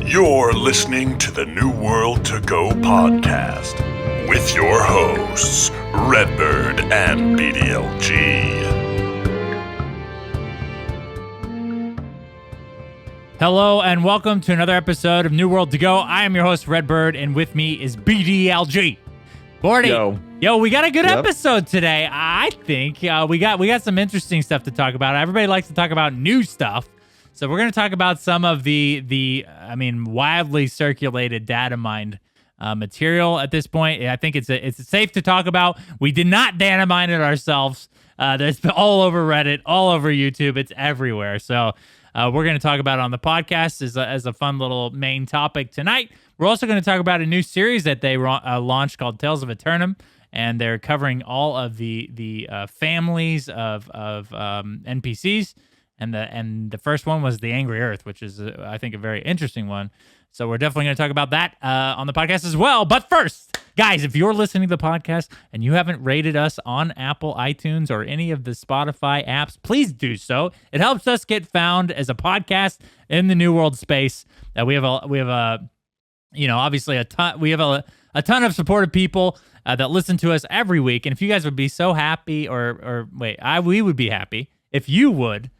You're listening to the New World to Go podcast with your hosts, Redbyrd and BDLG. Hello and welcome to another episode of New World to Go. I am your host, Redbyrd, and with me is BDLG. Bordy. Yo, we got a good episode today. I think we got some interesting stuff to talk about. Everybody likes to talk about new stuff. So we're going to talk about some of the wildly circulated data mined material at this point. I think it's safe to talk about. We did not data mine it ourselves. It's all over Reddit, all over YouTube. It's everywhere. So we're going to talk about it on the podcast as a fun little main topic tonight. We're also going to talk about a new series that they launched called Tales of Eternum, and they're covering all of the families of NPCs. And the first one was the Angry Earth, which is, I think, a very interesting one. So we're definitely going to talk about that on the podcast as well. But first, guys, if you're listening to the podcast and you haven't rated us on Apple iTunes or any of the Spotify apps, please do so. It helps us get found as a podcast in the New World space. We have a ton of supportive people that listen to us every week. And if you guys would be so happy, we would be happy if you would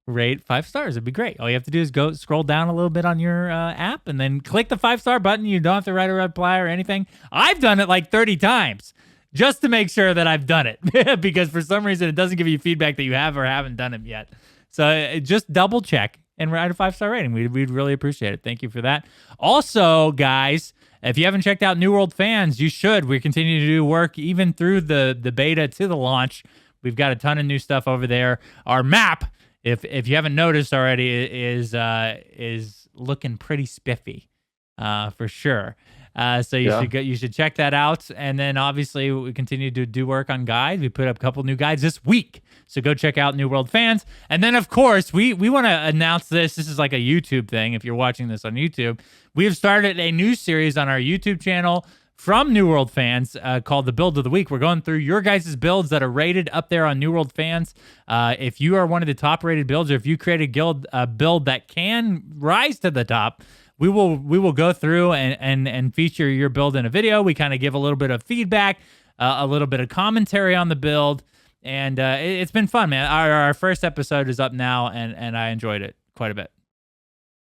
rate 5 stars. It'd be great. All you have to do is go scroll down a little bit on your app and then click the 5-star button. You don't have to write a reply or anything. I've done it like 30 times just to make sure that I've done it because for some reason it doesn't give you feedback that you have or haven't done it yet. So just double check and write a 5-star rating. We'd really appreciate it. Thank you for that. Also, guys, if you haven't checked out New World Fans, you should. We continue to do work even through the beta to the launch. We've got a ton of new stuff over there. Our map, if you haven't noticed already, is looking pretty spiffy, for sure. So you should check that out. And then obviously we continue to do work on guides. We put up a couple new guides this week, so go check out New World Fans. And then of course we want to announce this. This is like a YouTube thing. If you're watching this on YouTube, we have started a new series on our YouTube channel from New World Fans called the Build of the Week. We're going through your guys' builds that are rated up there on New World Fans. If you are one of the top rated builds, or if you create a build that can rise to the top, we will go through and feature your build in a video. We kind of give a little bit of feedback, a little bit of commentary on the build, and it's been fun, man. Our first episode is up now, and I enjoyed it quite a bit.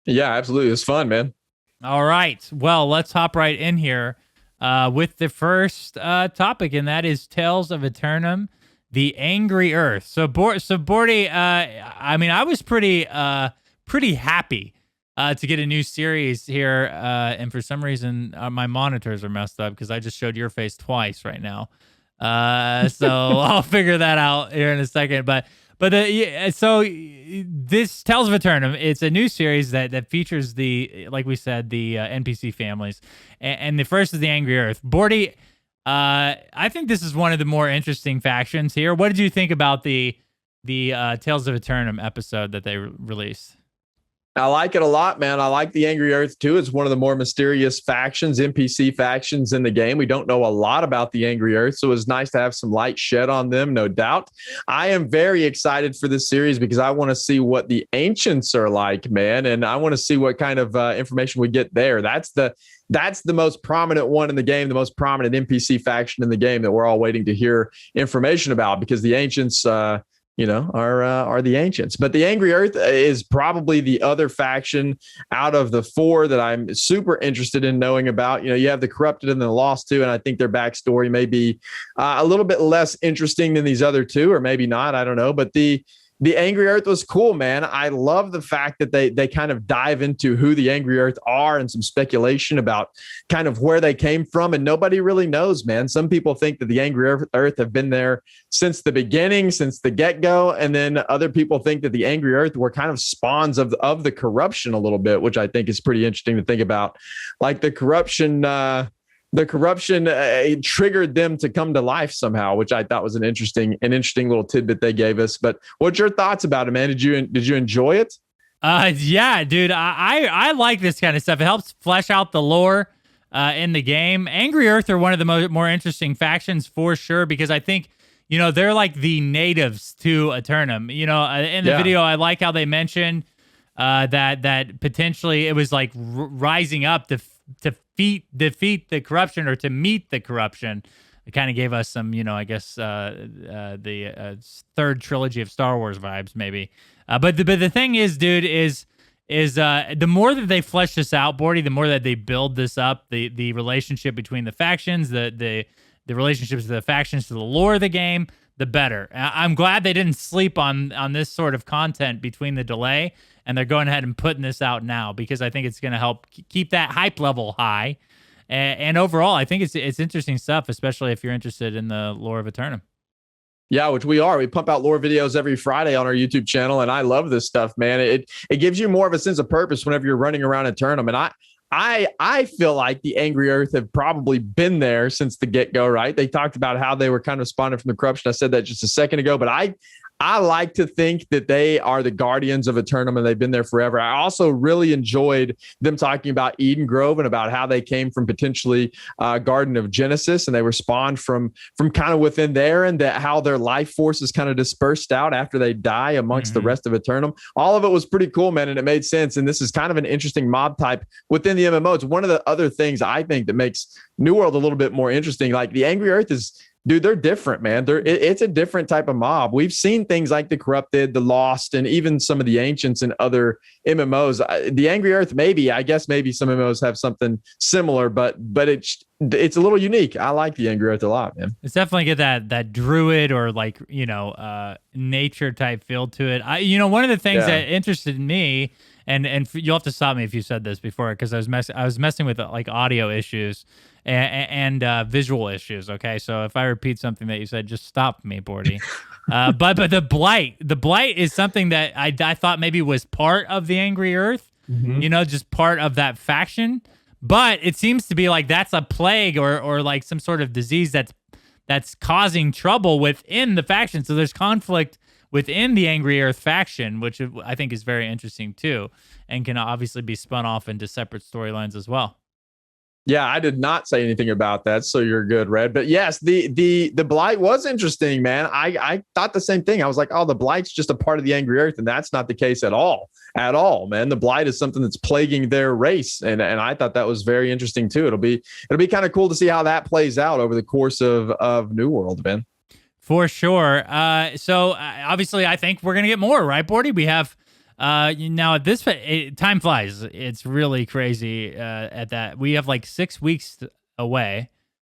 Yeah, absolutely. It's fun, man. All right. Well, let's hop right in here with the first topic, and that is Tales of Eternum, the Angry Earth. So Bordy, I was pretty happy to get a new series here, and for some reason my monitors are messed up because I just showed your face twice right now. So I'll figure that out here in a second. So this Tales of Eternum, it's a new series that features like we said, the NPC families, and the first is the Angry Earth. Bordy, I think this is one of the more interesting factions here. What did you think about the Tales of Eternum episode that they released? I like it a lot, man. I like the Angry Earth too. It's one of the more mysterious factions, NPC factions in the game. We don't know a lot about the Angry Earth, so it was nice to have some light shed on them, no doubt. I am very excited for this series because I want to see what the ancients are like, man, and I want to see what kind of information we get there. That's the most prominent one in the game, the most prominent NPC faction in the game that we're all waiting to hear information about, because the ancients are the ancients. But the Angry Earth is probably the other faction out of the 4 that I'm super interested in knowing about. You have the Corrupted and the Lost too, and I think their backstory may be a little bit less interesting than these other 2, or maybe not. I don't know. But the Angry Earth was cool, man. I love the fact that they kind of dive into who the Angry Earth are and some speculation about kind of where they came from. And nobody really knows, man. Some people think that the Angry Earth have been there since the beginning, since the get-go. And then other people think that the Angry Earth were kind of spawns of the corruption a little bit, which I think is pretty interesting to think about. Like the corruption triggered them to come to life somehow, which I thought was an interesting little tidbit they gave us. But what's your thoughts about it, man? Did you enjoy it? Yeah, dude, I like this kind of stuff. It helps flesh out the lore in the game. Angry Earth are one of the more interesting factions for sure, because I think you know, they're like the natives to Eternum. You know, in the video, I like how they mentioned that potentially it was like rising up to defeat the corruption or to meet the corruption. It kind of gave us some, I guess the third trilogy of Star Wars vibes, maybe. But the thing is, dude, is the more that they flesh this out, Bordy, the more that they build this up, the relationship between the factions, the relationships of the factions to the lore of the game, the better. I'm glad they didn't sleep on this sort of content between the delay, and they're going ahead and putting this out now, because I think it's going to help keep that hype level high. And overall, I think it's interesting stuff, especially if you're interested in the lore of Eternum. Yeah, which we are. We pump out lore videos every Friday on our YouTube channel, and I love this stuff, man. It gives you more of a sense of purpose whenever you're running around Eternum. And I feel like the Angry Earth have probably been there since the get-go, right? They talked about how they were kind of spawning from the corruption. I said that just a second ago, but I like to think that they are the guardians of Eternum, and they've been there forever. I also really enjoyed them talking about Eden Grove and about how they came from potentially Garden of Genesis, and they were spawned from kind of within there, and that how their life force is kind of dispersed out after they die amongst the rest of Eternum. All of it was pretty cool, man, and it made sense. And this is kind of an interesting mob type within the MMO. It's one of the other things I think that makes New World a little bit more interesting. Like the Angry Earth is... Dude, they're different, man. It's a different type of mob. We've seen things like the Corrupted, the Lost, and even some of the Ancients and other MMOs. The Angry Earth, maybe some MMOs have something similar, but it's a little unique. I like the Angry Earth a lot, man. It's definitely get that druid or like nature type feel to it. One of the things that interested me, and you'll have to stop me if you said this before, because I was messing with like audio issues and visual issues. Okay, so if I repeat something that you said, just stop me, Bordy. But the blight is something that I thought maybe was part of the Angry Earth, just part of that faction. But it seems to be like that's a plague or like some sort of disease that's causing trouble within the faction. So there's conflict within the Angry Earth faction, which I think is very interesting too, and can obviously be spun off into separate storylines as well. Yeah, I did not say anything about that, so you're good, Red. But yes, the blight was interesting, man. I thought the same thing. I was like, oh, the blight's just a part of the Angry Earth, and that's not the case at all, man. The blight is something that's plaguing their race, and I thought that was very interesting too. It'll be kind of cool to see how that plays out over the course of New World, man. For sure. So obviously, I think we're gonna get more, right, Bordy? We have. Now at this time flies. It's really crazy at that. We have like 6 weeks away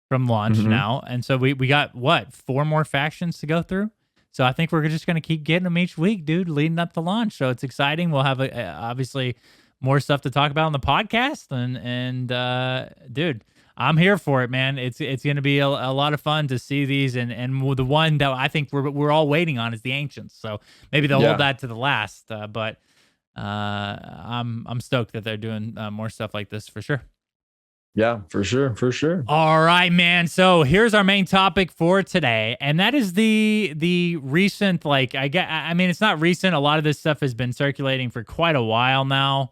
from launch now. And so we got 4 more factions to go through. So I think we're just going to keep getting them each week, dude, leading up to launch. So it's exciting. We'll have obviously more stuff to talk about on the podcast and dude, I'm here for it, man. It's going to be a lot of fun to see these, and the one that I think we're all waiting on is the Ancients. So maybe they'll hold that to the last. But I'm stoked that they're doing more stuff like this for sure. Yeah, for sure. All right, man. So here's our main topic for today, and that is the recent, I mean, it's not recent. A lot of this stuff has been circulating for quite a while now.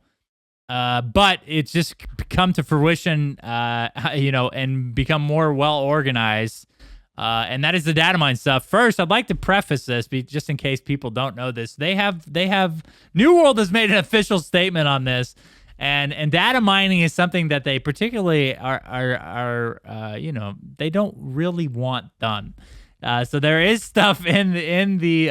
But it's just come to fruition, and become more well organized. And that is the data mine stuff. First, I'd like to preface this, just in case people don't know this. They have New World has made an official statement on this, and data mining is something that they particularly are they don't really want done. So there is stuff in the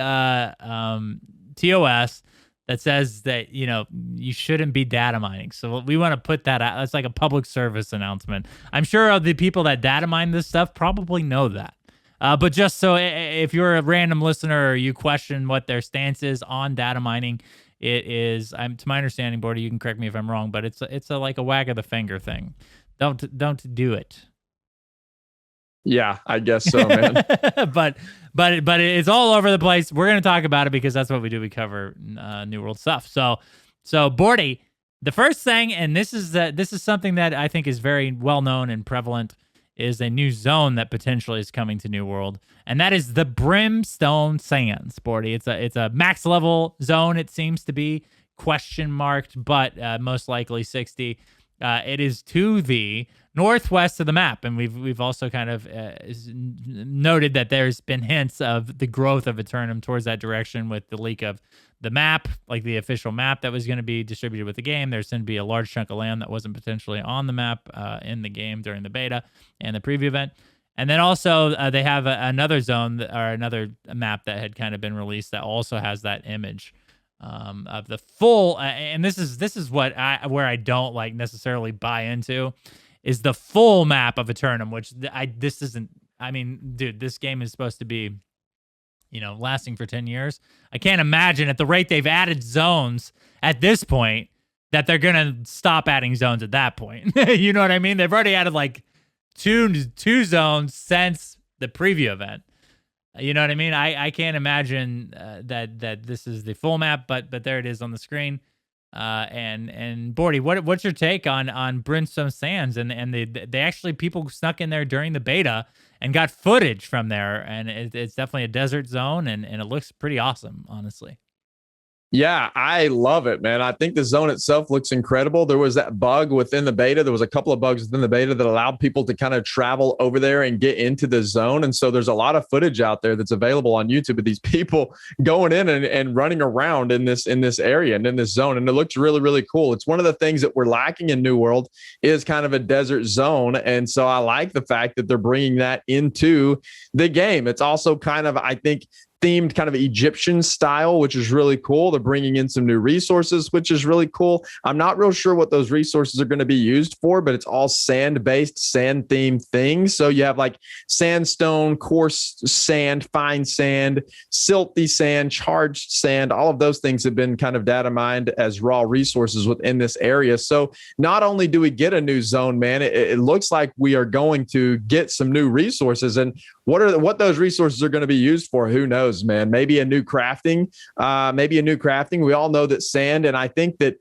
TOS that says that, you shouldn't be data mining. So we want to put that out. That's like a public service announcement. I'm sure the people that data mine this stuff probably know that. But just so if you're a random listener or you question what their stance is on data mining, it is, to my understanding, Bordy, you can correct me if I'm wrong, but it's like a wag of the finger thing. Don't do it. Yeah, I guess so, man. but it's all over the place. We're going to talk about it because that's what we do. We cover New World stuff. So Bordy, the first thing, and this is something that I think is very well known and prevalent, is a new zone that potentially is coming to New World, and that is the Brimstone Sands, Bordy. It's a max level zone. It seems to be question marked, but most likely 60. It is to the northwest of the map, and we've also kind of noted that there's been hints of the growth of Eternum towards that direction with the leak of the map, like the official map that was going to be distributed with the game. There's going to be a large chunk of land that wasn't potentially on the map in the game during the beta and the preview event. And then also they have another zone or another map that had kind of been released that also has that image of the full. And this is what where I don't like necessarily buy into is the full map of Eternum, which this isn't. I mean, dude, this game is supposed to be, lasting for 10 years. I can't imagine at the rate they've added zones at this point that they're going to stop adding zones at that point. You know what I mean? They've already added like two zones since the preview event. You know what I mean? I can't imagine that this is the full map, but there it is on the screen. And Bordy, what's your take on Brimstone Sands and they actually people snuck in there during the beta and got footage from there, and it's definitely a desert zone and it looks pretty awesome, honestly. Yeah, I love it, man. I think the zone itself looks incredible. There was that bug within the beta. There was a couple of bugs within the beta that allowed people to kind of travel over there and get into the zone. And so there's a lot of footage out there that's available on YouTube of these people going in and running around in this area and in this zone. And it looks really, really cool. It's one of the things that we're lacking in New World is kind of a desert zone. And so I like the fact that they're bringing that into the game. It's also kind of, I think, themed kind of Egyptian style, which is really cool. They're bringing in some new resources, which is really cool. I'm not real sure what those resources are going to be used for, but it's all sand-based, sand-themed things. So you have like sandstone, coarse sand, fine sand, silty sand, charged sand. All of those things have been kind of data mined as raw resources within this area. So not only do we get a new zone, man, it looks like we are going to get some new resources. And what those resources are going to be used for, who knows, man? Maybe a new crafting. We all know that sand, and I think that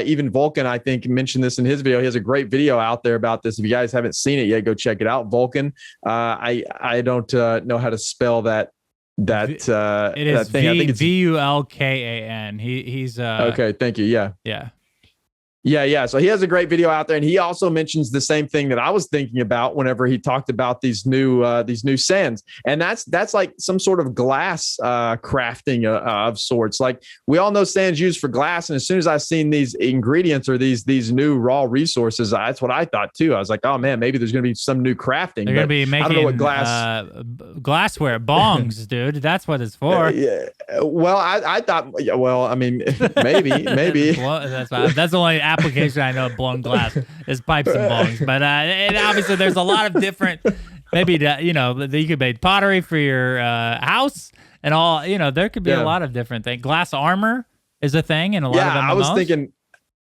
even Vulcan, I think, mentioned this in his video. He has a great video out there about this. If you guys haven't seen it yet, go check it out. Vulcan. I don't know how to spell that. It is that thing. I think it's Vulkan. He's okay. Thank you. Yeah. Yeah. Yeah. So he has a great video out there, and he also mentions the same thing that I was thinking about whenever he talked about these new sands, and that's like some sort of glass crafting of sorts. Like we all know sands used for glass, and as soon as I seen these ingredients or these new raw resources, that's what I thought too. I was like, oh man, maybe there's going to be some new crafting. They're going to be making I don't know what glass glassware bongs, dude. That's what it's for. Yeah. Well, I thought. Well, I mean, maybe. That's the only application I know of blown glass is pipes and bongs, but and obviously there's a lot of different. Maybe you could make pottery for your house and all. There could be a lot of different things. Glass armor is a thing in a lot of MMOs.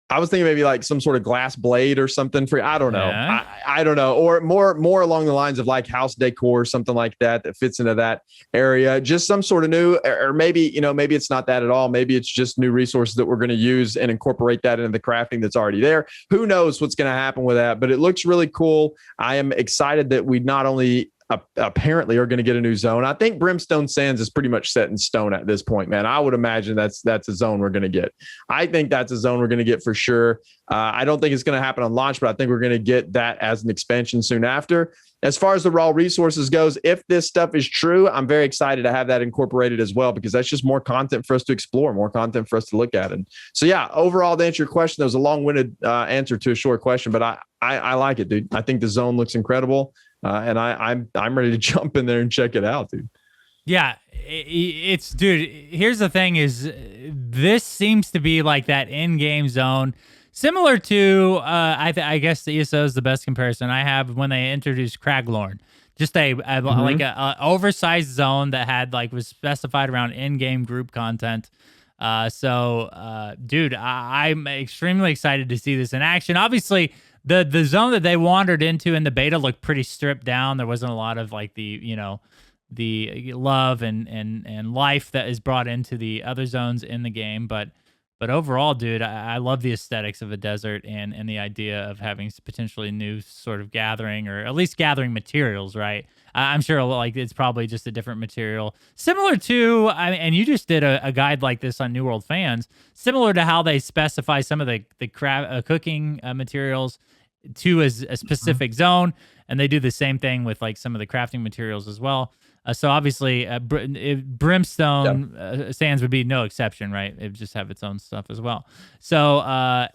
I was thinking maybe like some sort of glass blade or something for, I don't know. Yeah. I don't know. Or more along the lines of like house decor or something like that fits into that area. Just some sort of new, or maybe, maybe it's not that at all. Maybe it's just new resources that we're going to use and incorporate that into the crafting that's already there. Who knows what's going to happen with that, but it looks really cool. I am excited that we not only apparently are going to get a new zone. I think Brimstone Sands is pretty much set in stone at this point, man. I would imagine that's a zone we're going to get. I think that's a zone we're going to get for sure. I don't think it's going to happen on launch, but I think we're going to get that as an expansion soon after. As far as the raw resources goes, if this stuff is true, I'm very excited to have that incorporated as well, because that's just more content for us to explore, more content for us to look at. And so, yeah, overall, to answer your question, that was a long-winded answer to a short question, but I like it, dude. I think the zone looks incredible. And I'm ready to jump in there and check it out, dude. Yeah, dude. Here's the thing: is this seems to be like that in-game zone, similar to I guess the ESO is the best comparison I have when they introduced Craglorn. Just like a oversized zone that was specified around in-game group content. Dude, I'm extremely excited to see this in action. Obviously, the zone that they wandered into in the beta looked pretty stripped down. There wasn't a lot of like the love and life that is brought into the other zones in the game. But But overall, dude, I love the aesthetics of a desert and the idea of having potentially new sort of gathering, or at least gathering materials, right? I'm sure like it's probably just a different material, similar to, and you just did a guide like this on New World Fans, similar to how they specify some of the cooking materials to a specific zone, and they do the same thing with like some of the crafting materials as well. So obviously, Brimstone Sands would be no exception, right? It would just have its own stuff as well. So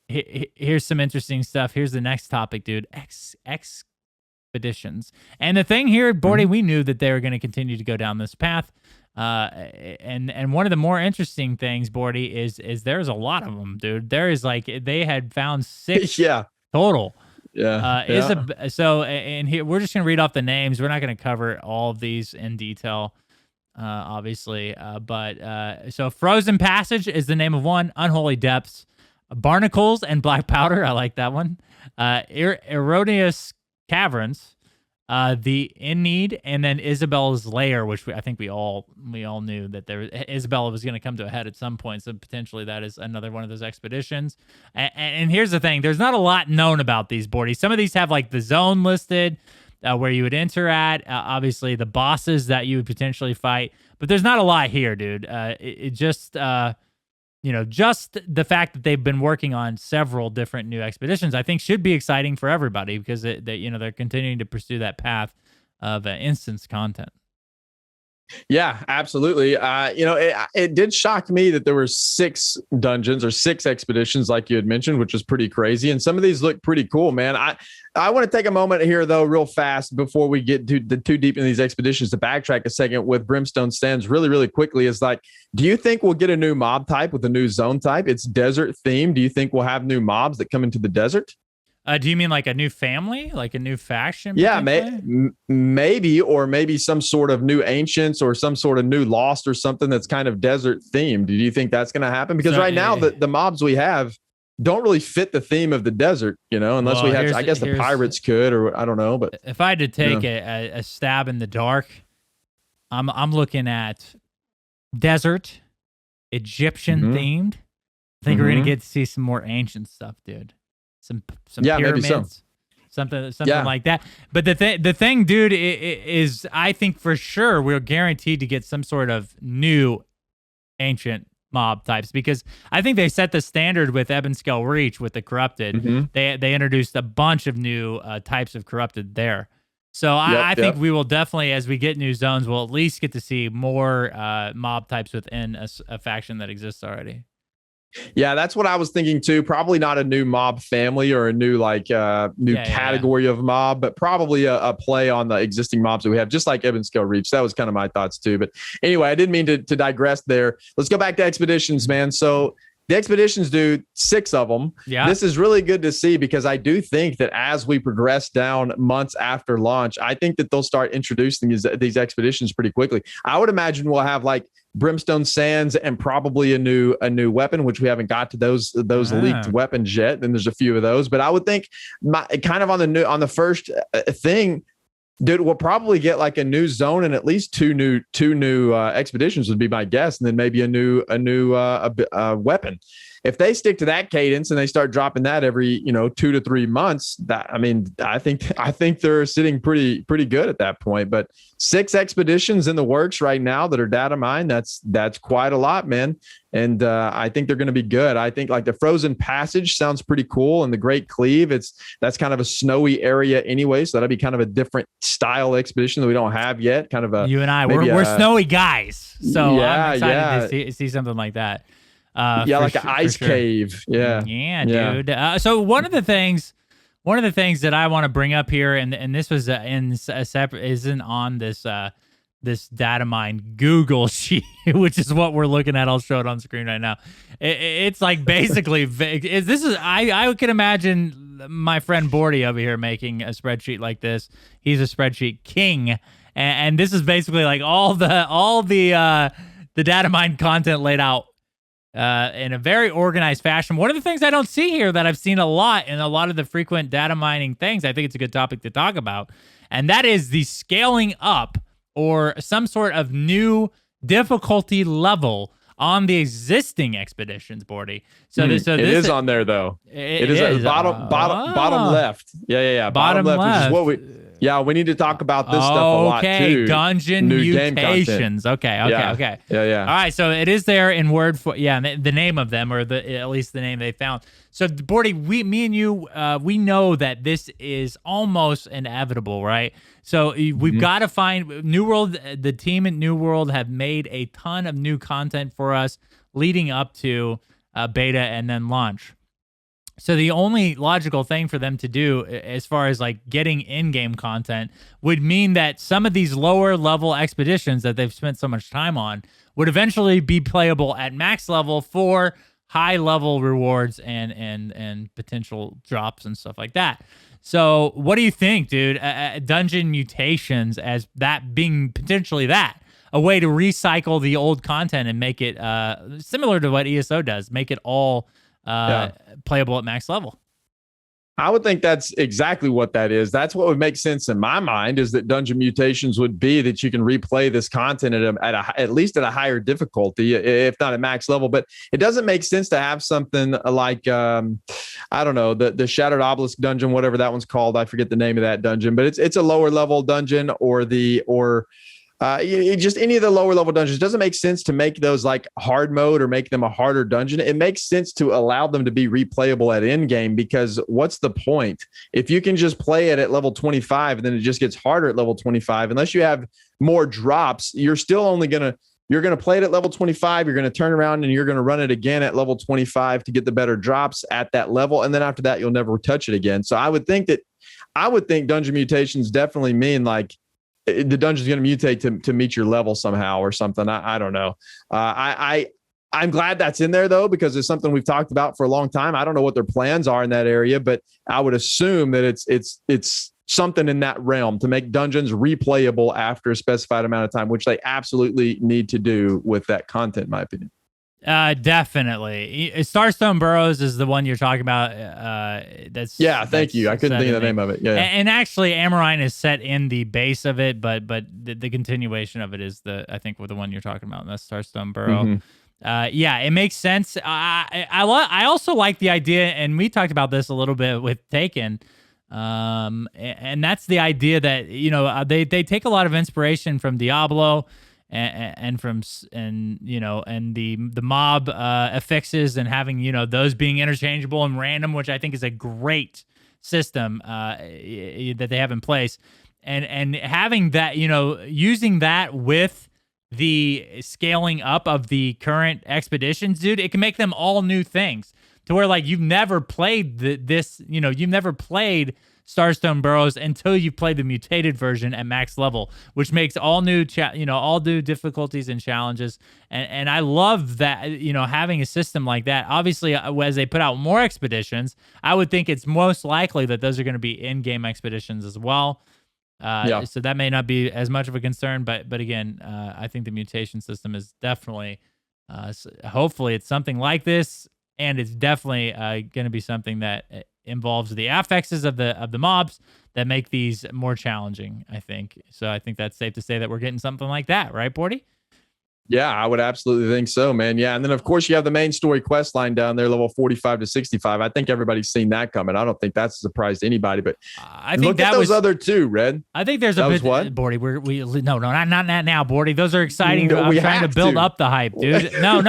here's some interesting stuff. Here's the next topic, dude. Expeditions. And the thing here, Bordy, we knew that they were going to continue to go down this path. And one of the more interesting things, Bordy, is there's a lot of them, dude. There is like they had found 6 total. So and here we're just gonna read off the names. We're not gonna cover all of these in detail, obviously. But so Frozen Passage is the name of one. Unholy Depths, Barnacles and Black Powder. I like that one. Erroneous Caverns, the In Need, and then Isabella's Lair, which I think we all knew that Isabella was going to come to a head at some point. So potentially that is another one of those expeditions. And here's the thing: there's not a lot known about these boardies. Some of these have like the zone listed where you would enter at. Obviously, the bosses that you would potentially fight, but there's not a lot here, dude. It just just the fact that they've been working on several different new expeditions, I think should be exciting for everybody because they're continuing to pursue that path of instance content. Yeah, absolutely. It did shock me that there were 6 dungeons or 6 expeditions, like you had mentioned, which was pretty crazy. And some of these look pretty cool, man. I want to take a moment here, though, real fast before we get too deep in these expeditions to backtrack a second with Brimstone Sands really, really quickly. Is like, do you think we'll get a new mob type with a new zone type? It's desert themed. Do you think we'll have new mobs that come into the desert? Do you mean like a new family, like a new faction? Yeah, maybe some sort of new ancients or some sort of new lost or something that's kind of desert themed. Do you think that's going to happen? Because right now the mobs we have don't really fit the theme of the desert, unless we have, I guess the pirates could, or I don't know. But if I had to take a stab in the dark, I'm looking at desert, Egyptian themed. I think we're going to get to see some more ancient stuff, dude. Some pyramids, maybe something like that. But the thing, dude, is I think for sure we're guaranteed to get some sort of new ancient mob types, because I think they set the standard with Ebonscale Reach with the corrupted. They introduced a bunch of new types of corrupted there. So I think we will definitely, as we get new zones, we'll at least get to see more mob types within a faction that exists already. Yeah, that's what I was thinking too. Probably not a new mob family or a new category of mob, but probably a play on the existing mobs that we have, just like Ebonscale Reach. That was kind of my thoughts too. But anyway, I didn't mean to digress there. Let's go back to expeditions, man. So the expeditions, dude, 6 of them. Yeah. This is really good to see, because I do think that as we progress down months after launch, I think that they'll start introducing these expeditions pretty quickly. I would imagine we'll have like Brimstone Sands and probably a new weapon, which we haven't got to those leaked weapons yet. And there's a few of those, but I would think kind of on the first thing, dude, we'll probably get like a new zone and at least two new expeditions would be my guess, and then maybe a new weapon. If they stick to that cadence and they start dropping that every 2 to 3 months, I think they're sitting pretty good at that point. But 6 expeditions in the works right now that are data mined, that's quite a lot, man. And I think they're going to be good. I think like the Frozen Passage sounds pretty cool, and the Great Cleave, that's kind of a snowy area anyway, so that'll be kind of a different style expedition that we don't have yet. Kind of you and I, we're snowy guys, so I'm excited to see something like that. Like an ice cave. Dude. So one of the things that I want to bring up here, and this was isn't on this data mine Google sheet, which is what we're looking at. I'll show it on screen right now. It's like basically I can imagine my friend Bordy over here making a spreadsheet like this. He's a spreadsheet king, and this is basically like all the data mine content laid out in a very organized fashion. One of the things I don't see here that I've seen a lot in a lot of the frequent data mining things, I think it's a good topic to talk about, and that is the scaling up or some sort of new difficulty level on the existing expeditions, Bordy. So this it is on there though. It is at the bottom left. Yeah. Bottom left, which is what we need to talk about this stuff a lot too. Okay, dungeon New mutations. Okay. Yeah. All right, so it is there in word for the name of them, or at least the name they found. So Bordy, me and you, we know that this is almost inevitable, right? So we've got to find New World. The team at New World have made a ton of new content for us leading up to beta and then launch. So the only logical thing for them to do as far as like getting in-game content would mean that some of these lower level expeditions that they've spent so much time on would eventually be playable at max level for high level rewards and potential drops and stuff like that. So what do you think, dude? Dungeon mutations as that being potentially a way to recycle the old content and make it similar to what ESO does, make it all playable at max level. I would think that's exactly what that is. That's what would make sense in my mind, is that dungeon mutations would be that you can replay this content at least at a higher difficulty, if not at max level. But it doesn't make sense to have something like, I don't know, the Shattered Obelisk dungeon, whatever that one's called. I forget the name of that dungeon, but it's a lower level dungeon or just any of the lower level dungeons. Doesn't make sense to make those like hard mode or make them a harder dungeon. It makes sense to allow them to be replayable at end game, because what's the point if you can just play it at level 25 and then it just gets harder at level 25? Unless you have more drops, you're still only you're going to play it at level 25. You're going to turn around and you're going to run it again at level 25 to get the better drops at that level. And then after that, you'll never touch it again. So I would think dungeon mutations definitely mean like, the dungeon's going to mutate to meet your level somehow or something. I don't know. I'm glad that's in there though, because it's something we've talked about for a long time. I don't know what their plans are in that area, but I would assume that it's something in that realm to make dungeons replayable after a specified amount of time, which they absolutely need to do with that content, in my opinion. Definitely. Starstone Burrows is the one you're talking about. Thank you. I couldn't think of the name of it. Yeah. And actually, Amorine is set in the base of it, but the continuation of it is I think the one you're talking about, and that's Starstone Burrow. It makes sense. I also like the idea, and we talked about this a little bit with Taken. And that's the idea that, they take a lot of inspiration from Diablo and the mob affixes and having, those being interchangeable and random, which I think is a great system that they have in place. And having that, using that with the scaling up of the current expeditions, dude, it can make them all new things to where like you've never played you've never played Starstone Burrows until you play the mutated version at max level, which makes all new difficulties and challenges. And I love that, having a system like that. Obviously, as they put out more expeditions, I would think it's most likely that those are going to be in-game expeditions as well. So that may not be as much of a concern, but again, I think the mutation system is definitely, hopefully it's something like this, and it's definitely going to be something that involves the affixes of the mobs that make these more challenging, I think. So I think that's safe to say that we're getting something like that, right, Bordy? Yeah, I would absolutely think so, man. Yeah, and then of course you have the main story quest line down there, level 45 to 65. I think everybody's seen that coming. I don't think that's a surprise to anybody, but I think look at those other two, Red. I think there's a bit, what? Bordy, no, not now, Bordy. Those are exciting. No, I'm trying to build up the hype, dude. No.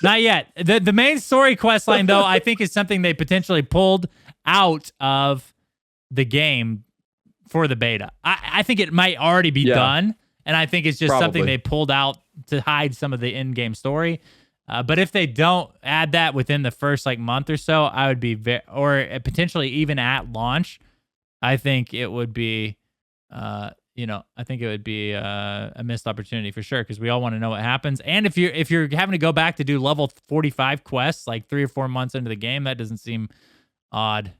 Not yet. The main story quest line, though, I think is something they potentially pulled out of the game for the beta. I think it might already be done, and I think it's just something they pulled out to hide some of the in-game story. But if they don't add that within the first month or so, I would be or potentially even at launch, I think it would be a missed opportunity for sure, because we all want to know what happens. And if you're having to go back to do level 45 quests 3 or 4 months into the game, that doesn't seem odd.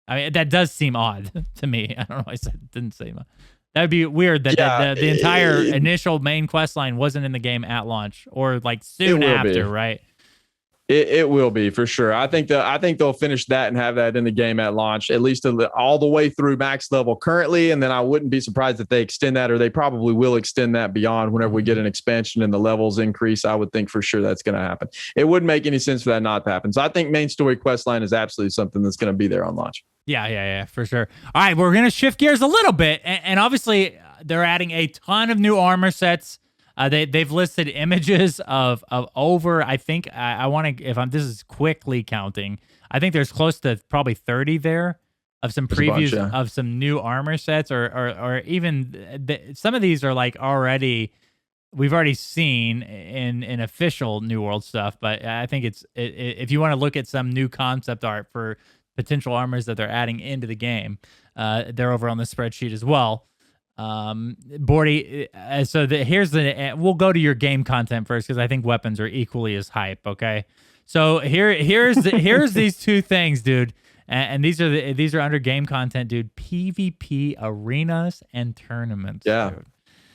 I mean, that does seem odd to me. I don't know why I didn't say that. That would be weird that the entire initial main quest line wasn't in the game at launch or soon after, right? It will be for sure. I think they'll finish that and have that in the game at launch, at least all the way through max level currently. And then I wouldn't be surprised if they extend that, or they probably will extend that beyond whenever we get an expansion and the levels increase. I would think for sure that's going to happen. It wouldn't make any sense for that not to happen. So I think main story quest line is absolutely something that's going to be there on launch. Yeah, for sure. All right, we're going to shift gears a little bit. And obviously, they're adding a ton of new armor sets. They've listed images of over, I think, I want to, this is quickly counting, I think there's close to probably 30 there of some previews of some new armor sets, or even some of these are like we've already seen in official New World stuff. But I think if you want to look at some new concept art for potential armors that they're adding into the game, they're over on the spreadsheet as well. Bordy, we'll go to your game content first, because I think weapons are equally as hype. Okay, so here's these two things, dude, and these are under game content, dude. PvP arenas and tournaments. Yeah, dude.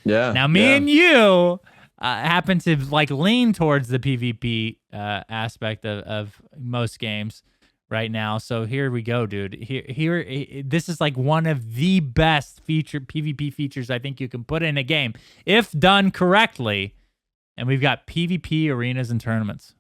Yeah. Now me and you happen to like lean towards the PvP aspect of most games right now. So here we go, dude. Here, this is like one of the best PvP features I think you can put in a game if done correctly. And we've got PvP arenas and tournaments.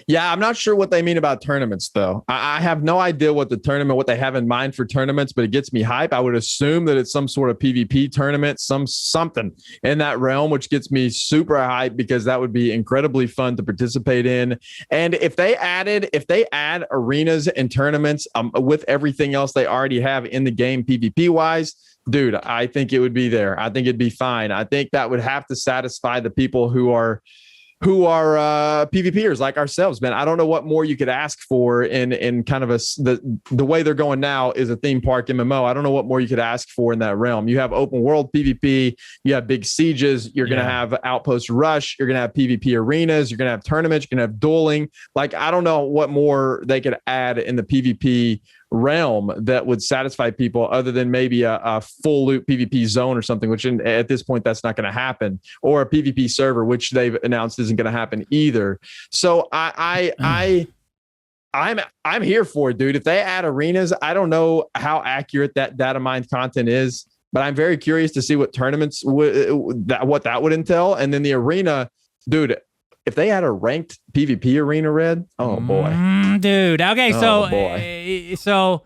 Yeah, I'm not sure what they mean about tournaments, though. I have no idea what they have in mind for tournaments, but it gets me hype. I would assume that it's some sort of PvP tournament, something in that realm, which gets me super hype, because that would be incredibly fun to participate in. And if they add arenas and tournaments with everything else they already have in the game PvP wise, dude, I think it would be there. I think it'd be fine. I think that would have to satisfy the people who are PvPers like ourselves, man. I don't know what more you could ask for in kind of the way they're going now is a theme park MMO. I don't know what more you could ask for in that realm. You have open world PvP, you have big sieges, you're going to have outpost rush, you're going to have PvP arenas, you're going to have tournaments, you're going to have dueling. Like, I don't know what more they could add in the PvP realm that would satisfy people, other than maybe a full loop PvP zone or something, which at this point that's not going to happen, or a PvP server, which they've announced isn't going to happen either. So I'm here for it, dude. If they add arenas, I don't know how accurate that data mine content is, but I'm very curious to see what tournaments what that would entail. And then the arena, dude, if they had a ranked PvP arena, Red, oh boy, dude. Okay, so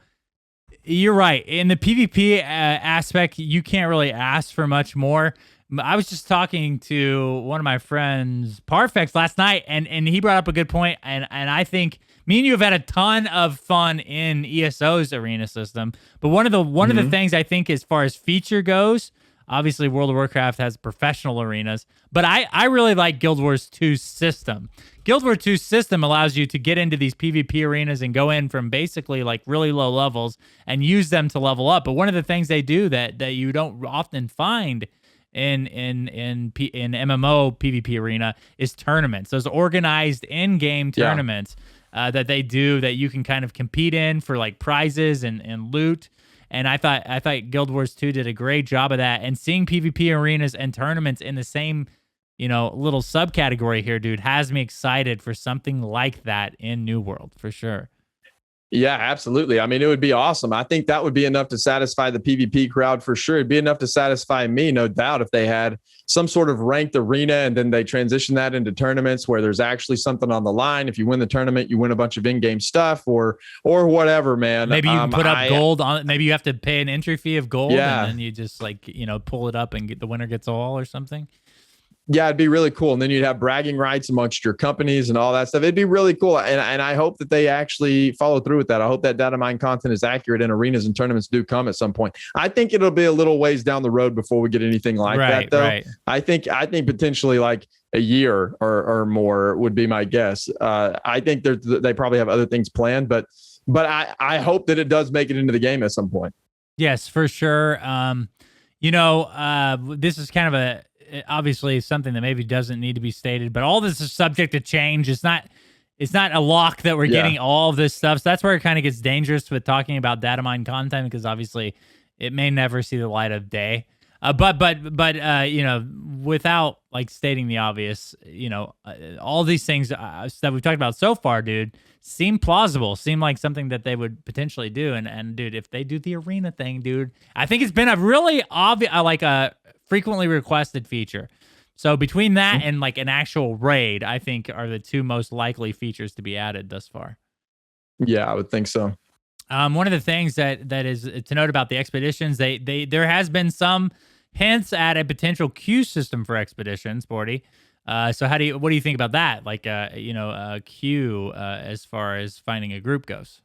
you're right. In the PvP aspect, you can't really ask for much more. I was just talking to one of my friends, Parfex, last night, and he brought up a good point, and I think me and you have had a ton of fun in ESO's arena system. But one of the things I think, as far as feature goes, obviously World of Warcraft has professional arenas, but I really like Guild Wars 2's system. Guild Wars 2's system allows you to get into these PvP arenas and go in from basically like really low levels and use them to level up. But one of the things they do that you don't often find in MMO PvP arena is tournaments. Those organized in-game tournaments that they do, that you can kind of compete in for like prizes and loot. And I thought Guild Wars 2 did a great job of that. And seeing PvP arenas and tournaments in the same, little subcategory here, dude, has me excited for something like that in New World, for sure. Yeah, absolutely. I mean, it would be awesome. I think that would be enough to satisfy the PvP crowd for sure. It'd be enough to satisfy me, no doubt, if they had some sort of ranked arena and then they transition that into tournaments where there's actually something on the line. If you win the tournament, you win a bunch of in-game stuff or whatever, man. Maybe you put up gold on it. Maybe you have to pay an entry fee of gold, and then you just pull it up and the winner gets all or something. Yeah, it'd be really cool. And then you'd have bragging rights amongst your companies and all that stuff. It'd be really cool. And I hope that they actually follow through with that. I hope that data mine content is accurate and arenas and tournaments do come at some point. I think it'll be a little ways down the road before we get anything like that, though. Right. I think potentially like a year or more would be my guess. I think they probably have other things planned, but I hope that it does make it into the game at some point. Yes, for sure. This is kind of obviously something that maybe doesn't need to be stated, but all this is subject to change. It's not a lock that we're getting all of this stuff. So that's where it kind of gets dangerous with talking about data mine content, because obviously it may never see the light of day. But you know, without like stating the obvious, you know, all these things that we've talked about so far, dude, seem plausible. Seem like something that they would potentially do. And dude, if they do the arena thing, dude, I think it's been a really obvious, like a frequently requested feature. So between that and like an actual raid, I think are the two most likely features to be added thus far. Yeah, I would think so. One of the things that is to note about the expeditions, there has been some hints at a potential queue system for expeditions, Bordy. So what do you think about that? Like, queue as far as finding a group goes.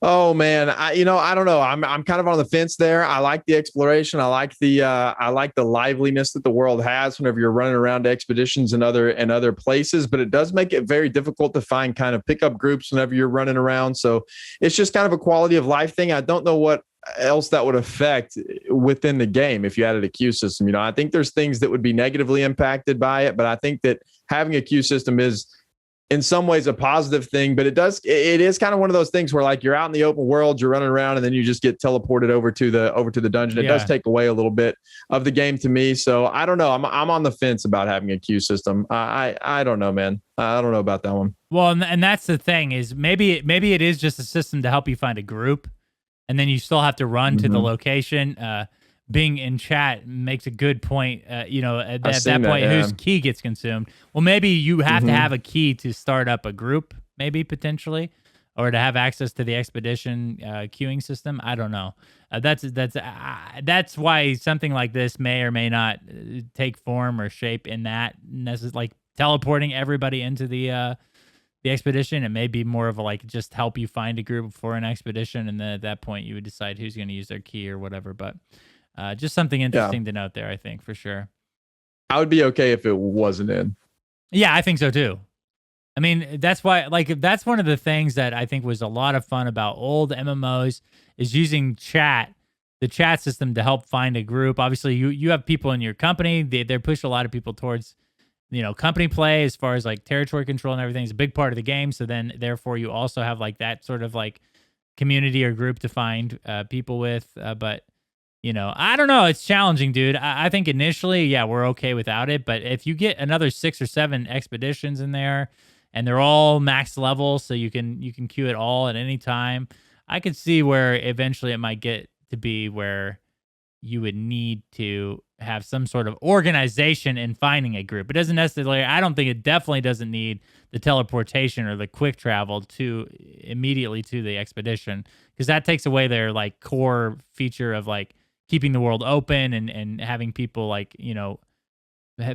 Oh man, I don't know. I'm kind of on the fence there. I like the exploration. I like the liveliness that the world has whenever you're running around expeditions and other places, but it does make it very difficult to find kind of pickup groups whenever you're running around. So it's just kind of a quality of life thing. I don't know what else that would affect within the game if you added a queue system. You know, I think there's things that would be negatively impacted by it, but I think that having a queue system is in some ways a positive thing, but it is kind of one of those things where like you're out in the open world, you're running around and then you just get teleported over to the dungeon. It does take away a little bit of the game to me. So I don't know. I'm on the fence about having a queue system. I don't know, man. I don't know about that one. Well, and that's the thing is maybe it is just a system to help you find a group, and then you still have to run to the location. Being in chat makes a good point. At that point, whose key gets consumed? Well, maybe you have to have a key to start up a group, maybe potentially, or to have access to the expedition queuing system. I don't know. That's why something like this may or may not take form or shape in that like teleporting everybody into the expedition. It may be more of a like just help you find a group for an expedition, and then at that point you would decide who's going to use their key or whatever. But just something interesting to note there, I think, for sure. I would be okay if it wasn't in. Yeah, I think so too. I mean, that's why, like, that's one of the things that I think was a lot of fun about old MMOs is using the chat system to help find a group. Obviously, you have people in your company. They push a lot of people towards, company play as far as like territory control and everything is a big part of the game. So then, therefore, you also have like that sort of like community or group to find people with. But I don't know. It's challenging, dude. I think initially, yeah, we're okay without it. But if you get another 6 or 7 expeditions in there and they're all max level, so you can queue it all at any time, I could see where eventually it might get to be where you would need to have some sort of organization in finding a group. It doesn't necessarily, I don't think it definitely doesn't need the teleportation or the quick travel to immediately to the expedition, because that takes away their like core feature of like keeping the world open and having people like,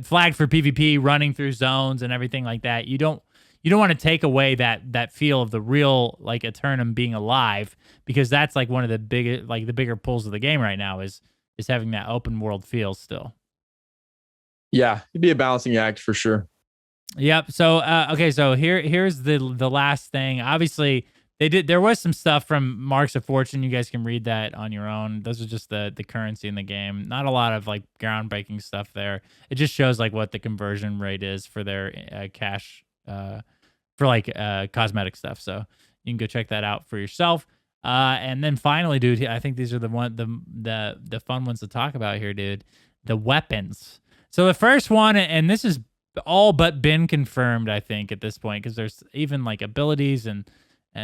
flagged for PvP, running through zones and everything like that. You don't want to take away that feel of the real like Eternum being alive, because that's like one of the bigger pulls of the game right now is having that open world feel still. Yeah, it'd be a balancing act for sure. Yep. So okay, so here's the last thing. Obviously, there was some stuff from Marks of Fortune. You guys can read that on your own. Those are just the currency in the game. Not a lot of like groundbreaking stuff there. It just shows like what the conversion rate is for their cash for like cosmetic stuff. So you can go check that out for yourself. And then finally, dude, I think these are the fun ones to talk about here, dude. The weapons. So the first one, and this is all but been confirmed, I think, at this point, because there's even like abilities and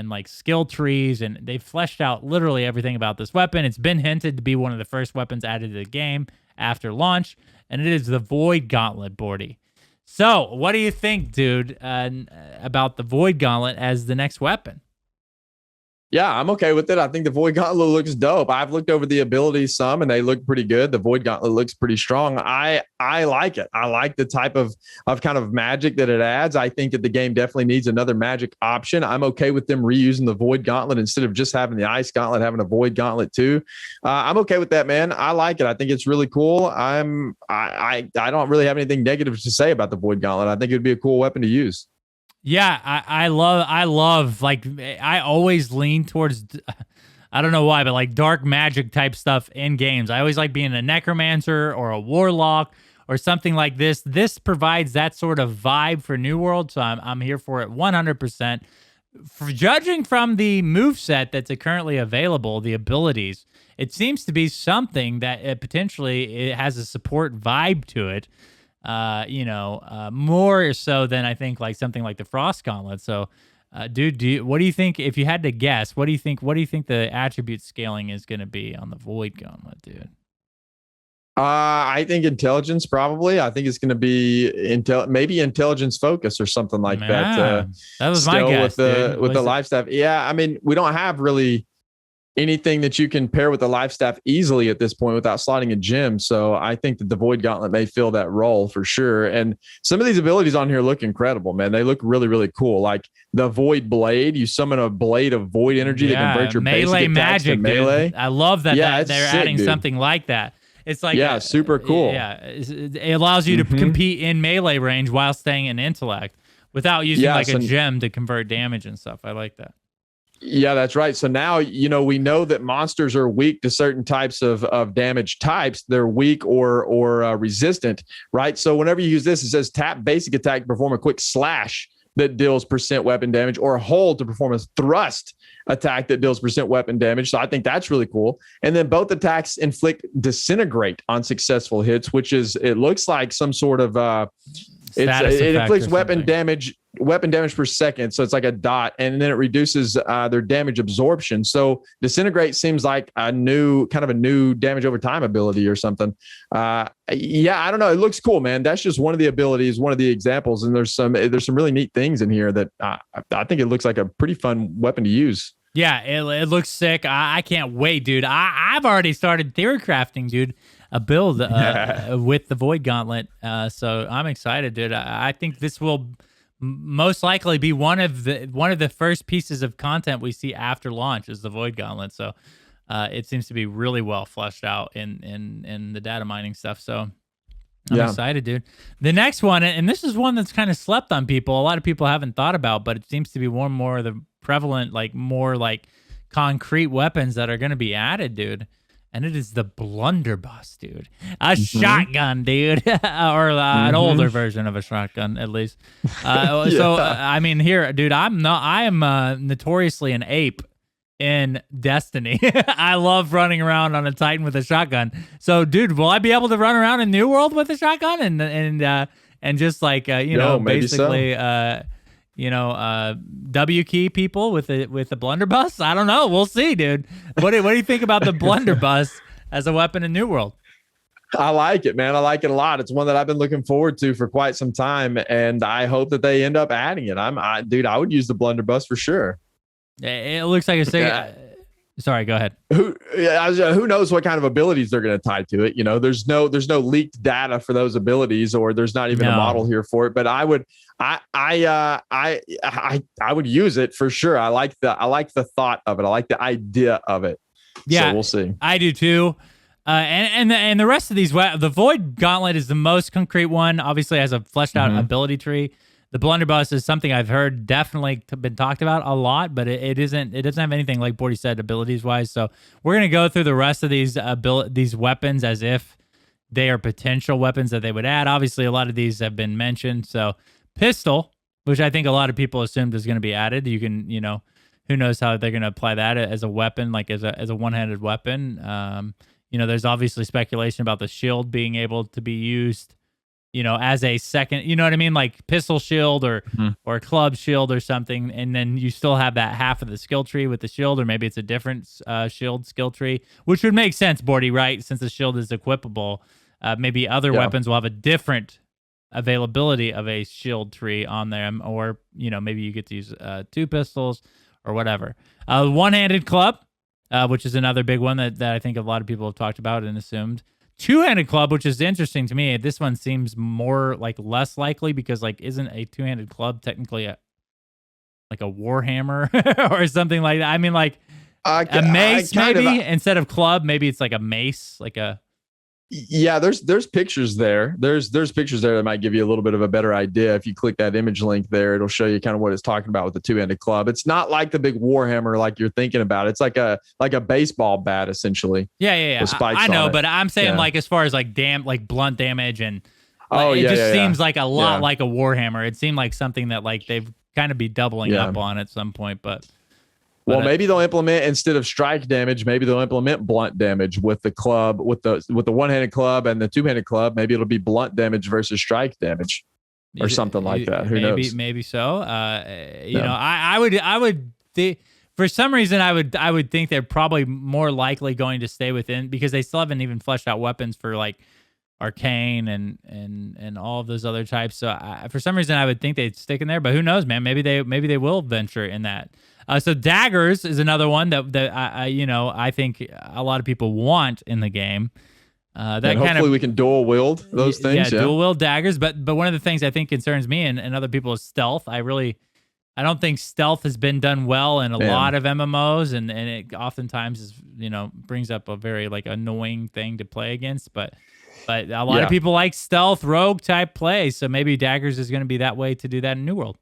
like skill trees, and they've fleshed out literally everything about this weapon. It's been hinted to be one of the first weapons added to the game after launch, and it is the Void Gauntlet, Bordy. So what do you think, dude, about the Void Gauntlet as the next weapon? Yeah, I'm okay with it. I think the Void Gauntlet looks dope. I've looked over the abilities some, and they look pretty good. The Void Gauntlet looks pretty strong. I like it. I like the type of kind of magic that it adds. I think that the game definitely needs another magic option. I'm okay with them reusing the Void Gauntlet instead of just having the Ice Gauntlet, having a Void Gauntlet too. I'm okay with that, man. I like it. I think it's really cool. I don't really have anything negative to say about the Void Gauntlet. I think it would be a cool weapon to use. Yeah, I love, like, I always lean towards, I don't know why, but like dark magic type stuff in games. I always like being a necromancer or a warlock or something like this. This provides that sort of vibe for New World, so I'm here for it 100%. for judging from the moveset that's currently available, the abilities, it seems to be something that potentially it has a support vibe to it. More so than I think like something like the Frost Gauntlet. So, dude, what do you think? If you had to guess, what do you think the attribute scaling is going to be on the Void Gauntlet, dude? I think intelligence probably. I think it's going to be maybe intelligence focus or something like that. That was my guess with the life staff. Yeah, I mean, we don't have really anything that you can pair with the life staff easily at this point without slotting a gem. So I think that the Void Gauntlet may fill that role for sure. And some of these abilities on here look incredible, man. They look really, really cool. Like the Void Blade, you summon a blade of void energy to convert your melee basic magic, to melee. Dude. I love that, they're sick, adding dude. something like that. It's like super cool. Yeah, it allows you to compete in melee range while staying in intellect without using a gem to convert damage and stuff. I like that. Yeah, that's right. So now, we know that monsters are weak to certain types of damage types. They're weak or resistant, right? So whenever you use this, it says tap basic attack to perform a quick slash that deals % weapon damage, or hold to perform a thrust attack that deals % weapon damage. So I think that's really cool. And then both attacks inflict disintegrate on successful hits, it looks like some sort of it inflicts weapon damage per second. So it's like a dot, and then it reduces their damage absorption. So disintegrate seems like a new damage over time ability or something. I don't know. It looks cool, man. That's just one of the abilities, one of the examples. And there's some really neat things in here that I think it looks like a pretty fun weapon to use. Yeah, it looks sick. I can't wait, dude. I've already started theory crafting, dude. A build with the Void Gauntlet. So I'm excited, dude. I think this will most likely be one of the first pieces of content we see after launch is the Void Gauntlet. So it seems to be really well fleshed out in the data mining stuff. So I'm excited, dude. The next one, and this is one that's kind of slept on people. A lot of people haven't thought about, but it seems to be one more of the prevalent, more concrete weapons that are going to be added, dude. And it is the blunderbuss, dude. A shotgun, dude, or an older version of a shotgun, at least. So, I mean, here, dude, I am notoriously an ape in Destiny. I love running around on a Titan with a shotgun. So, dude, will I be able to run around in New World with a shotgun and just basically. So. W key people with the blunderbuss? I don't know. We'll see, dude. What do you think about the blunderbuss as a weapon in New World? I like it, man. I like it a lot. It's one that I've been looking forward to for quite some time, and I hope that they end up adding it. I would use the blunderbuss for sure. It looks like a Sorry, go ahead. Who knows what kind of abilities they're going to tie to it? There's no leaked data for those abilities, or there's not even a model here for it. But I would use it for sure. I like the thought of it. I like the idea of it. Yeah, so we'll see. I do too. And the rest of these, the Void Gauntlet is the most concrete one. Obviously, has a fleshed out ability tree. The blunderbuss is something I've heard definitely been talked about a lot, but it doesn't have anything like Bordy said abilities wise. So we're gonna go through the rest of these weapons as if they are potential weapons that they would add. Obviously, a lot of these have been mentioned. So pistol, which I think a lot of people assumed is going to be added. You can, who knows how they're going to apply that as a weapon, like as a one-handed weapon. There's obviously speculation about the shield being able to be used, as a second, you know what I mean? Like pistol shield or club shield or something. And then you still have that half of the skill tree with the shield, or maybe it's a different shield skill tree, which would make sense, Bordy, right? Since the shield is equipable, maybe other weapons will have a different availability of a shield tree on them, or, maybe you get to use 2 pistols or whatever. One-handed club, which is another big one that I think a lot of people have talked about and assumed. Two-handed club, which is interesting to me. This one seems more less likely because isn't a two-handed club technically a warhammer or something like that? I mean, a mace maybe instead of club. Maybe it's like a mace, Yeah, there's pictures there. There's pictures there that might give you a little bit of a better idea. If you click that image link there, it'll show you kind of what it's talking about with the two-handed club. It's not like the big warhammer like you're thinking about. It's like a baseball bat essentially. Yeah. With spikes I know, on it. but I'm saying as far as blunt damage and it seems like a lot like a warhammer. It seemed like something that they've kind of be doubling up on at some point. But well, maybe they'll implement, instead of strike damage, maybe they'll implement blunt damage with the club, with the one-handed club and the two-handed club. Maybe it'll be blunt damage versus strike damage, or something like that. Who knows? Maybe so. You know, I would for some reason I would think they're probably more likely going to stay within, because they still haven't even fleshed out weapons for like arcane and all of those other types. So for some reason I would think they'd stick in there, but who knows, man? Maybe they will venture in that. So daggers is another one that I think a lot of people want in the game. That and hopefully we can dual wield those things. Yeah, dual wield daggers. But one of the things I think concerns me and other people is stealth. I don't think stealth has been done well in a lot of MMOs, and it oftentimes is, brings up a very like annoying thing to play against. But a lot of people like stealth rogue type play, so maybe daggers is going to be that way to do that in New World.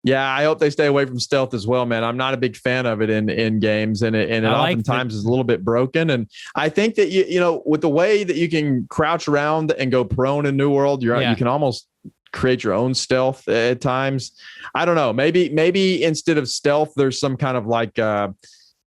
Yeah, I hope they stay away from stealth as well, man. I'm not a big fan of it in games, and it oftentimes is a little bit broken. And I think that you with the way that you can crouch around and go prone in New World, you can almost create your own stealth at times. I don't know. Maybe instead of stealth, there's some kind of like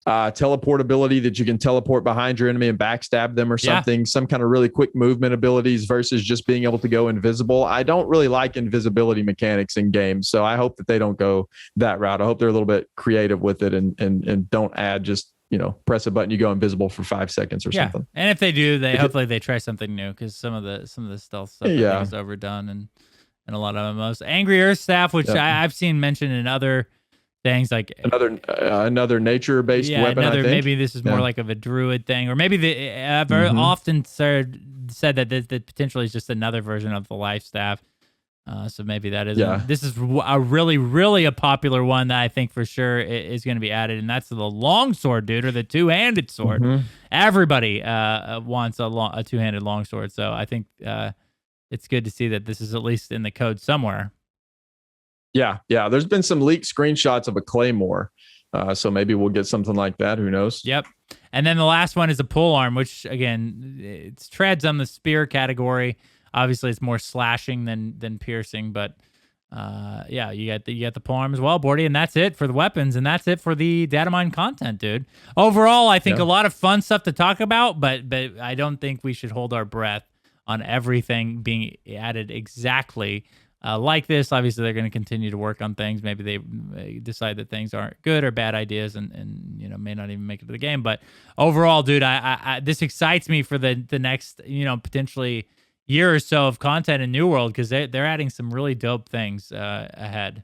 teleportability that you can teleport behind your enemy and backstab them or something. Some kind of really quick movement abilities versus just being able to go invisible. I don't really like invisibility mechanics in games, so I hope that they don't go that route. I hope they're a little bit creative with it and don't add just press a button, you go invisible for 5 seconds or something. And if they do, hopefully they try something new, because some of the stealth stuff is overdone and a lot of MMOs. Angry Earth Staff, which I've seen mentioned in other things, like another nature-based weapon. I think. Maybe this is more like of a druid thing, or maybe they have often said that potentially is just another version of the life staff. So maybe that is. This is a really, really a popular one that I think for sure is going to be added, and that's the longsword, dude, or the two-handed sword. Everybody wants a two-handed longsword, so I think it's good to see that this is at least in the code somewhere. Yeah. There's been some leaked screenshots of a claymore, so maybe we'll get something like that. Who knows? Yep. And then the last one is a pole arm, which again, it treads on the spear category. Obviously, it's more slashing than piercing, but you got the pole arm as well, Bordy, and that's it for the weapons, and that's it for the data mine content, dude. Overall, I think a lot of fun stuff to talk about, but I don't think we should hold our breath on everything being added exactly like this. Obviously, they're going to continue to work on things. Maybe they decide that things aren't good or bad ideas, and may not even make it to the game. But overall, dude, I this excites me for the next potentially year or so of content in New World, because they're adding some really dope things ahead.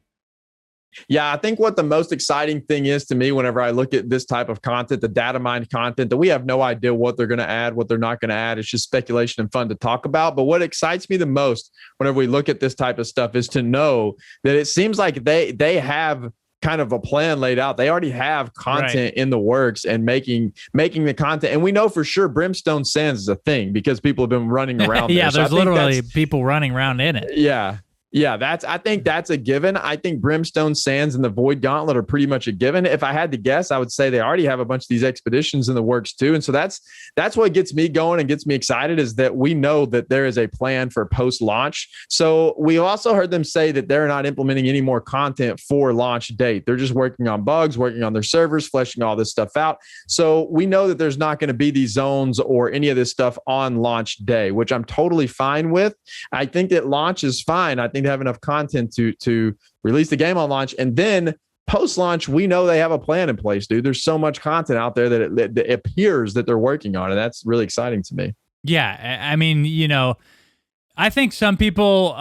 Yeah, I think what the most exciting thing is to me whenever I look at this type of content, the data mine content, that we have no idea what they're going to add, what they're not going to add. It's just speculation and fun to talk about. But what excites me the most whenever we look at this type of stuff is to know that it seems like they have kind of a plan laid out. They already have content in the works and making the content. And we know for sure Brimstone Sands is a thing because people have been running around there. There's literally people running around in it. Yeah, I think that's a given. I think Brimstone Sands and the Void Gauntlet are pretty much a given. If I had to guess, I would say they already have a bunch of these expeditions in the works too. And so that's what gets me going and gets me excited, is that we know that there is a plan for post-launch. So we also heard them say that they're not implementing any more content for launch date. They're just working on bugs, working on their servers, fleshing all this stuff out. So we know that there's not going to be these zones or any of this stuff on launch day, which I'm totally fine with. I think that launch is fine. I think they have enough content to release the game on launch, and then post-launch we know they have a plan in place, dude. There's so much content out there that it appears that they're working on, and that's really exciting to me. I mean, I think some people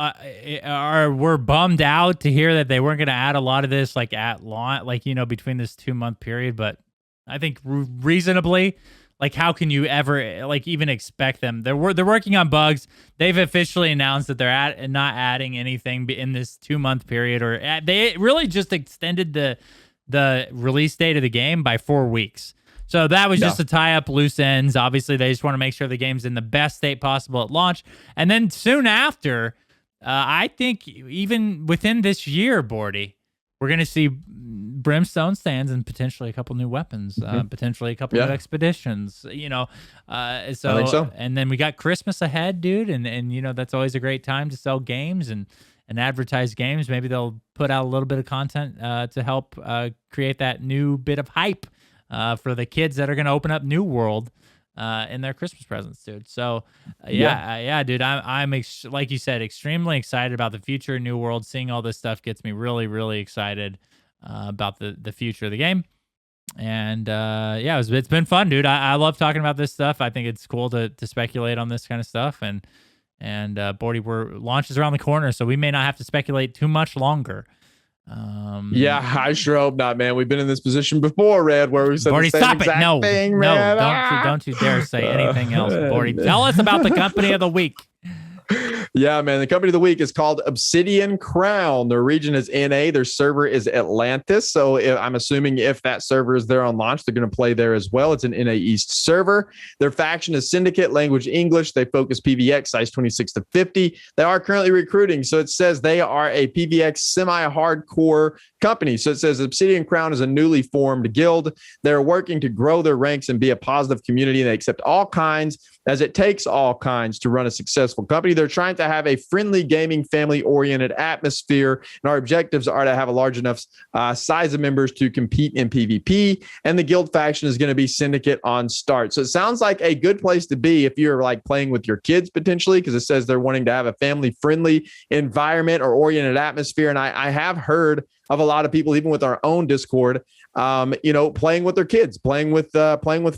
were bummed out to hear that they weren't going to add a lot of this like at launch, like between this 2-month period, but I think reasonably, like, how can you ever like even expect them? They're working on bugs. They've officially announced that they're not adding anything in this 2-month period, or they really just extended the release date of the game by 4 weeks. So that was just to tie up loose ends. Obviously, they just want to make sure the game's in the best state possible at launch, and then soon after, I think even within this year, Bordy, we're going to see Brimstone Sands and potentially a couple new weapons, potentially a couple new expeditions, I think so. And then we got Christmas ahead, dude. And that's always a great time to sell games. And and advertise games. Maybe they'll put out a little bit of content to help create that new bit of hype for the kids that are going to open up New World in their Christmas presents, dude. So yeah, dude, I'm like you said, extremely excited about the future of New World. Seeing all this stuff gets me really, really excited about the future of the game. And yeah, it's been fun, dude. I love talking about this stuff. I think it's cool to speculate on this kind of stuff. And Bordy, launches around the corner, so we may not have to speculate too much longer. Yeah, I sure hope not, man. We've been in this position before, Red, where we said Bordy, the same stop it. exact No, thing, no, man. don't you dare say anything else, Bordy. Tell us about the company of the week. Yeah, man. The company of the week is called Obsidian Crown. Their region is NA. Their server is Atlantis. So I'm assuming if that server is there on launch, they're going to play there as well. It's an NA East server. Their faction is Syndicate, language English. They focus PVX, size 26 to 50. They are currently recruiting. So it says they are a PVX semi-hardcore company. So it says Obsidian Crown is a newly formed guild. They're working to grow their ranks and be a positive community. They accept all kinds, as it takes all kinds to run a successful company. They're trying to have a friendly gaming, family-oriented atmosphere, and our objectives are to have a large enough size of members to compete in PvP, and the guild faction is going to be Syndicate on start. So it sounds like a good place to be if you're like playing with your kids potentially, because it says they're wanting to have a family-friendly environment or oriented atmosphere, and I have heard of a lot of people, even with our own Discord, playing with their kids, playing with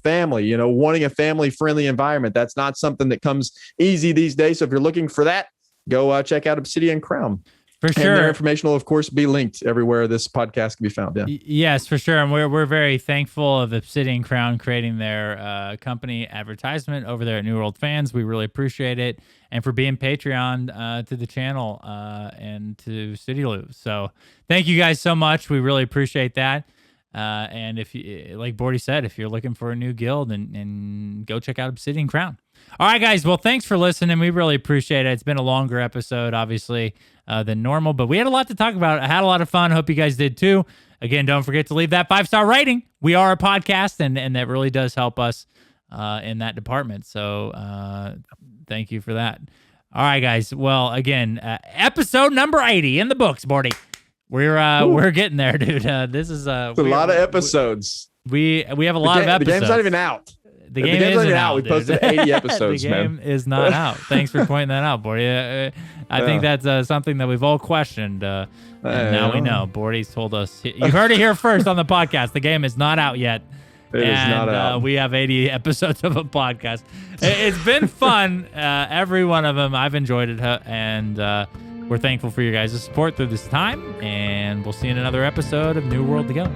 family, wanting a family-friendly environment. That's not something that comes easy these days. So if you're looking for that, go check out Obsidian Crown. For sure. And their information will, of course, be linked everywhere this podcast can be found. Yeah. Yes, for sure. And we're very thankful of Obsidian Crown creating their company advertisement over there at New World Fans. We really appreciate it. And for being Patreon to the channel and to City Loot. So thank you guys so much. We really appreciate that. And if you, like Bordy said, if you're looking for a new guild, and go check out Obsidian Crown. All right, guys. Well, thanks for listening. We really appreciate it. It's been a longer episode, obviously, than normal, but we had a lot to talk about. I had a lot of fun. Hope you guys did too. Again, don't forget to leave that 5-star rating. We are a podcast, and that really does help us in that department. So thank you for that. All right, guys. Well, again, episode number 80 in the books, Bordy. We're getting there, dude. This is it's a lot of episodes. We have a lot of episodes. The game's not even out. The game isn't out. We posted 80 episodes, the game is not out. Thanks for pointing that out, Bordy. I think that's something that we've all questioned. And now we know. Bordy's told us. You heard it here first on the podcast. The game is not out yet. It is not out. We have 80 episodes of a podcast. It's been fun. Every one of them. I've enjoyed it. And we're thankful for your guys' support through this time. And we'll see you in another episode of New World to Go.